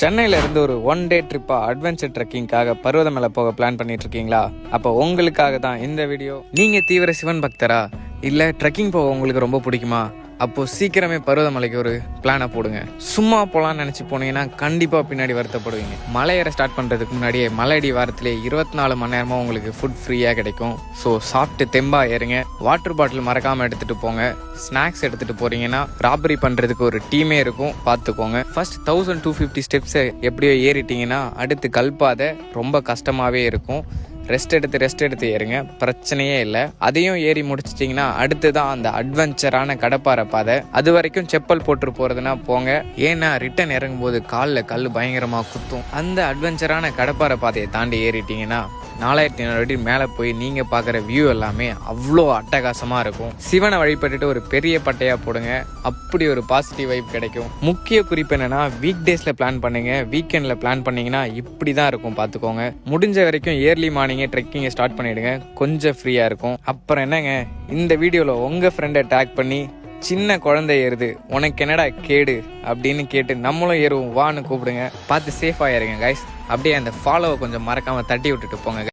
சென்னையில இருந்து ஒரு ஒன் டே ட்ரிப்பா அட்வென்ச்சர் ட்ரெக்கிங்காக பருவதமலை போக பிளான் பண்ணிட்டு இருக்கீங்களா? அப்போ உங்களுக்காக தான் இந்த வீடியோ. நீங்க தீவிர சிவன் பக்தரா இல்ல ட்ரெக்கிங் போக உங்களுக்கு ரொம்ப பிடிக்குமா? அப்போ சீக்கிரமே பருவதமலைக்கு ஒரு பிளானை போடுங்க. சும்மா போலான்னு நினைச்சு போனீங்கன்னா கண்டிப்பா பின்னாடி வருத்தப்படுவீங்க. மலை ஏற ஸ்டார்ட் பண்றதுக்கு முன்னாடியே மலையடி வாரத்திலே 24 மணி நேரமா உங்களுக்கு ஃபுட் ஃப்ரீயா கிடைக்கும். ஸோ சாப்பிட்டு தெம்பா ஏறுங்க. வாட்டர் பாட்டில் மறக்காம எடுத்துட்டு போங்க. ஸ்நாக்ஸ் எடுத்துட்டு போறீங்கன்னா ராபரி பண்றதுக்கு ஒரு டீமே இருக்கும், பார்த்துக்கோங்க. ஃபர்ஸ்ட் 1250 ஸ்டெப்ஸ் எப்படியோ ஏறிட்டீங்கன்னா அடுத்து கல்பாதை ரொம்ப கஷ்டமாவே இருக்கும். ரெஸ்ட் எடுத்து ஏறுங்க, பிரச்சனையே இல்லை. அதையும் ஏறி முடிச்சிட்டிங்கன்னா அடுத்து தான் அந்த அட்வென்ச்சரான கடப்பாறை பாதை. அது வரைக்கும் செப்பல் போட்டு போறதுன்னா போங்க, ஏன்னா ரிட்டன் இறங்கும் போது காலில் கல் பயங்கரமா குத்தும். அந்த அட்வென்ச்சரான கடப்பாறை பாதையை தாண்டி ஏறிட்டீங்கன்னா 4500 அடி மேலே போய் நீங்க பார்க்குற வியூ எல்லாமே அவ்வளோ அட்டகாசமா இருக்கும். சிவனை வழிபட்டுட்டு ஒரு பெரிய பட்டையா போடுங்க, அப்படி ஒரு பாசிட்டிவ் வைப் கிடைக்கும். முக்கிய குறிப்பு என்னன்னா, வீக் டேஸ்ல பிளான் பண்ணுங்க, வீக்கெண்ட்ல பிளான் பண்ணீங்கன்னா இப்படி தான் இருக்கும், பார்த்துக்கோங்க. முடிஞ்ச வரைக்கும் ஏர்லி மார்னிங்கே ட்ரெக்கிங்கை ஸ்டார்ட் பண்ணிடுங்க, கொஞ்சம் ஃப்ரீயா இருக்கும். அப்புறம் என்னங்க, இந்த வீடியோல உங்க ஃப்ரெண்டை டேக் பண்ணி சின்ன குழந்தை ஏறுது உனக்கு என்னடா கேடு அப்படின்னு கேட்டு நம்மளும் ஏறுவோம் வான்னு கூப்பிடுங்க. பார்த்து சேஃபாக ஏறுங்க கைஸ். அப்படியே அந்த ஃபாலோவை கொஞ்சம் மறக்காம தட்டி விட்டுட்டு போங்க.